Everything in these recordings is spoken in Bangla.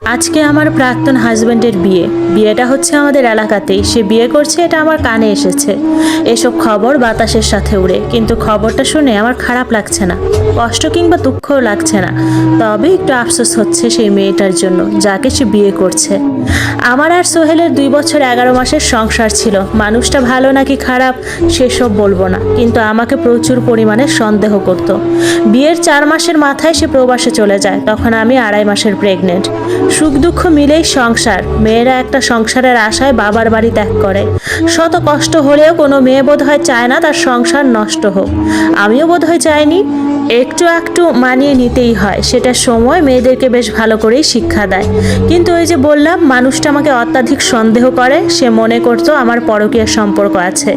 আজকে আমার প্রাক্তন হাজবেন্ডের বিয়েটা হচ্ছে আমাদের এলাকাতেই। সে বিয়ে করছে, এটা আমার কানে এসেছে। এসব খবর বাতাসের সাথে উড়ে, কিন্তু খবরটা শুনে আমার খারাপ লাগছে না, কষ্ট কিংবা দুঃখও লাগছে না। তবে একটু আফসোস হচ্ছে সেই মেয়েটার জন্য যাকে সে বিয়ে করছে। আমার আর সোহেলের 2 বছর 11 মাসের সংসার ছিল। মানুষটা ভালো নাকি খারাপ সেসব বলবো না, কিন্তু আমাকে প্রচুর পরিমাণে সন্দেহ করত। বিয়ের 4 মাসের মাথায় সে প্রবাসে চলে যায়, তখন আমি 2.5 মাসের প্রেগনেন্ট। সুখ দুঃখ মিলেই সংসার। মেয়েরা একটা সংসারের আশায় বাবার বাড়ি ত্যাগ করে। শত কষ্ট হলেও কোনো মেয়ে বোধহয় চায় না তার সংসার নষ্ট হোক। আমিও বোধহয় চাইনি। একটু একটু মানিয়ে নিতেই হয়, সেটা সময় মেয়েদেরকে বেশ ভালো করেই শিক্ষা দেয়। কিন্তু ওই যে বললাম, মানুষটা আমাকে অত্যাধিক সন্দেহ করে। সে মনে করতো আমার পরকীয়া সম্পর্ক আছে।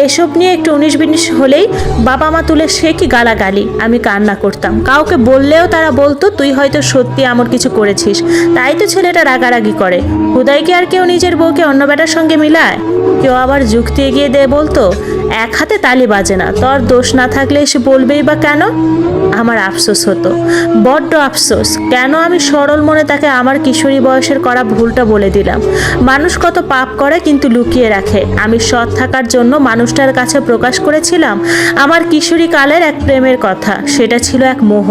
এসব নিয়ে একটু 19-20 হলেই বাবা মা তুলে সে কি গালাগালি। আমি কান্না করতাম। কাউকে বললেও তারা বলতো তুই হয়তো সত্যি এমন কিছু করেছিস, তাই তো ছেলেটা রাগারাগি করে। হুদাই কি আর কেউ নিজের বউকে অন্য বেটার সঙ্গে মিলায়? কেউ আবার যুক্তি এগিয়ে দিয়ে বলতো এক হাতে তালি বাজে না, তোর দোষ না থাকলে এসে বলবেই বা কেন? আমার আফসোস হতো, বড্ড আফসোস। কেন আমি সরল মনে তাকে আমার কিশোরী বয়সের করা ভুলটা বলে দিলাম। মানুষ কত পাপ করে কিন্তু লুকিয়ে রাখে। আমি সৎ থাকার জন্য মানুষটার কাছে প্রকাশ করেছিলাম আমার কিশোরী কালের এক প্রেমের কথা। সেটা ছিল এক মোহ।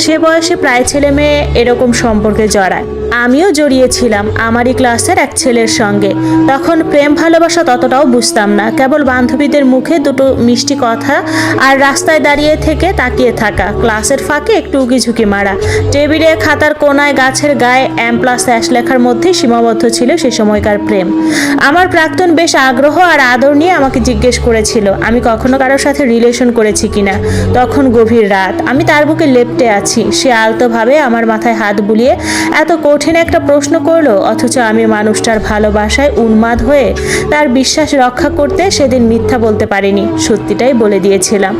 সে বয়সে প্রায় ছেলে মেয়ে এরকম সম্পর্কে জড়ায়। আমিও জড়িয়েছিলাম আমারই ক্লাসের এক ছেলের সঙ্গে। তখন প্রেম ভালোবাসা ততটাও বুঝতাম না, কেবল বান্ধবীদের মুখে দুটো মিষ্টি কথা আর রাস্তায় দাঁড়িয়ে থেকে তাকিয়ে থাকা, ক্লাসের ফাঁকে একটু উকিঝুঁকি মারা। টেবিলে খাতার কোনায় গাছের গায়ে M+H লেখার মধ্যেই সীমাবদ্ধ ছিল সে সময়কার প্রেম। আমার প্রাক্তন বেশ আগ্রহ আর আদর নিয়ে আমাকে জিজ্ঞেস করেছিল আমি কখনো কারোর সাথে রিলেশন করেছি কিনা। তখন গভীর রাত, আমি তার বুকে লেপ্টে আছি। সে আলতোভাবে আমার মাথায় হাত বুলিয়ে এত কঠিন একটা প্রশ্ন করলো, অথচ আমি মানুষটার ভালোবাসায় উন্মাদ হয়ে তার বিশ্বাস রক্ষা করতে সেদিন মিথ্যা বলতে পারিনি, সত্যিটাই বলে দিয়েছিলাম।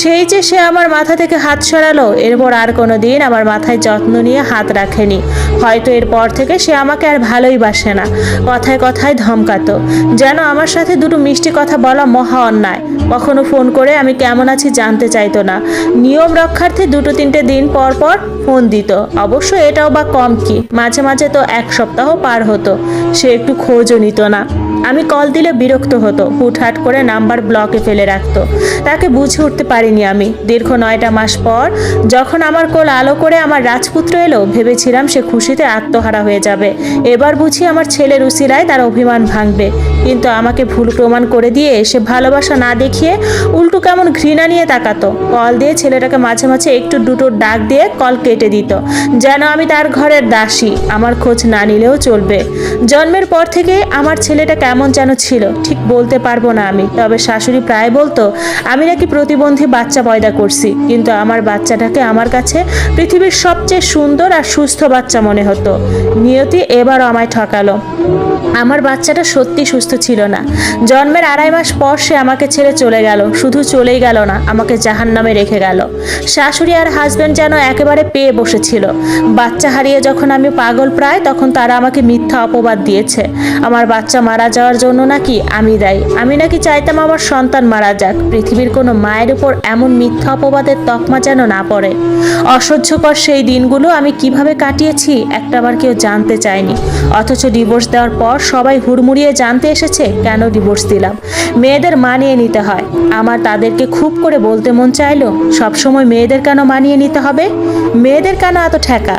সেই যে সে আমার মাথা থেকে হাত সরালো, এরপর আর কোনো দিন আমার মাথায় যত্ন নিয়ে হাত রাখেনি। হয়তো এরপর থেকে সে আমাকে আর ভালোই বাসে না। কথায় কথায় ধমকাতো, যেন আমার সাথে দুটো মিষ্টি কথা বলা মহা অন্যায়। কখনো ফোন করে আমি কেমন আছি জানতে চাইতো না। নিয়ম রক্ষার্থে 2-3 দিন পর পর ফোন দিত। অবশ্য এটাও বা কম কি, মাঝে মাঝে তো 1 সপ্তাহ পার হতো সে একটু খোঁজও নিত না। আমি কল দিলে বিরক্ত হতো, হুটহাট করে নাম্বার ব্লকে ফেলে রাখতো। তাকে বুঝে উঠতে পারিনি আমি। দীর্ঘ 9টা মাস পর যখন আমার কোল আলো করে আমার রাজপুত্র এলো, ভেবেছিলাম সে খুশিতে আত্মহারা হয়ে যাবে। এবার বুঝি আমার ছেলের উসিলায় তার অভিমান ভাঙবে। কিন্তু আমাকে ভুল প্রমাণ করে দিয়ে সে ভালোবাসা না দেখিয়ে উল্টো কেমন ঘৃণা নিয়ে তাকাতো। কল দিয়ে ছেলেটাকে মাঝে মাঝে একটু দুটো ডাক দিয়ে কল কেটে দিত, যেন আমি তার ঘরের দাসী, আমার খোঁজ না নিলেও চলবে। জন্মের পর থেকে আমার ছেলেটা কেমন যেন ছিল, ঠিক বলতে পারবো না আমি। তবে শাশুড়ি প্রায় বলতো আমি নাকি প্রতিবন্ধী বাচ্চা পয়দা করছি, কিন্তু আমার বাচ্চাটাকে আমার কাছে পৃথিবীর সবচেয়ে সুন্দর আর সুস্থ বাচ্চা মনে হতো। নিয়তি এবারও আমায় ঠকালো। আমার বাচ্চাটা সত্যি সুস্থ ছিল না। জন্মের 2.5 মাস পর সে আমাকে ছেড়ে চলে গেল। শুধু চলেই গেল না, আমাকে জাহান্নামে রেখে গেল। শাশুড়ি আর হাজবেন্ড যেন একেবারে পেয়ে বসেছিল। বাচ্চা হারিয়ে যখন আমি পাগল প্রায়, তখন তারা আমাকে মিথ্যা অপবাদ দিয়েছে। আমার বাচ্চা মারা যাওয়ার জন্য নাকি আমি দায়ী। আমি নাকি চাইতাম আমার সন্তান মারা যাক। পৃথিবীর কোনো মায়ের উপর এমন মিথ্যা অপবাদের তকমা যেন না পড়ে। অসহ্যকর সেই দিনগুলো আমি কিভাবে কাটিয়েছি একটাবার কেউ জানতে চায়নি। অথচ ডিভোর্স দেওয়ার পর সবাই হুড়মুড়িয়ে জানতে এসেছে কেন ডিভোর্স দিলাম। মেয়েদের মানিয়ে নিতে হয়। আমার তাদেরকে খুব করে বলতে মন চাইলো, সবসময় মেয়েদের কেন মানিয়ে নিতে হবে, মেয়েদের কেন এত ঠেকা।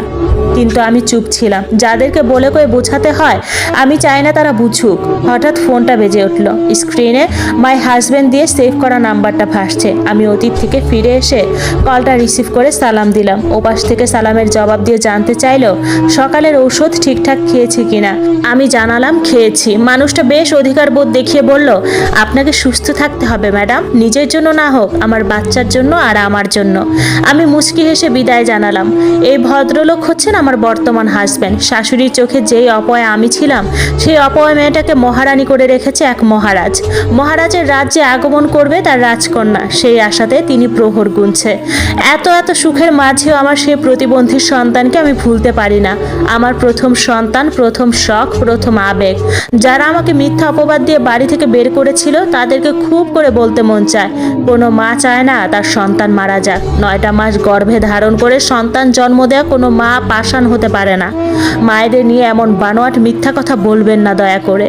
কিন্তু আমি চুপ ছিলাম। যাদেরকে বলে কয়ে বোঝাতে হয় আমি চাই না তারা বুঝুক। হঠাৎ ফোনটা বেজে উঠল। স্ক্রিনে মাই হাজবেন্ড দিয়ে সেভ করা নাম্বারটা ভাসছে। আমি অতীত থেকে ফিরে এসে কলটা রিসিভ করে সালাম দিলাম। ওপাশ থেকে সালামের জবাব দিয়ে জানতে চাইলো সকালের ঔষধ ঠিকঠাক খেয়েছি কিনা। আমি জানালাম খেয়েছি। মানুষটা বেশ অধিকার বোধ দেখিয়ে বলল, আপনাকে সুস্থ থাকতে হবে ম্যাডাম, নিজের জন্য না হোক আমার বাচ্চার জন্য আর আমার জন্য। আমি মুচকি হেসে বিদায় জানালাম। এই ভদ্রলোক হচ্ছেন আমার বর্তমান হাজবেন্ড। শাশুড়ির চোখে যেই অপয়া আমি ছিলাম, সেই অপয়া মেয়েটাকে মহারানী করে রেখেছে এক মহারাজ। মহারাজের রাজ্যে আগমন করবে তার রাজকন্যা, সেই আশাতে তিনি প্রহর গুনছে। এত এত সুখের মাঝেও আমার সেই প্রতিবন্ধী সন্তানকে আমি ভুলতে পারি না। আমার প্রথম সন্তান, প্রথম শখ, প্রথম আবেগ। যারা আমাকে মিথ্যা অপবাদ দিয়ে বাড়ি থেকে বের করেছিল তাদেরকে খুব করে বলতে মন চায়, কোনো মা চায় না তার সন্তান মারা যাক। 9টা মাস গর্ভে ধারণ করে সন্তান জন্ম দেওয়া কোনো মা পাশা বসানো হতে পারে না। মায়েদের নিয়ে এমন বানোয়াট মিথ্যা কথা বলবেন না দয়া করে।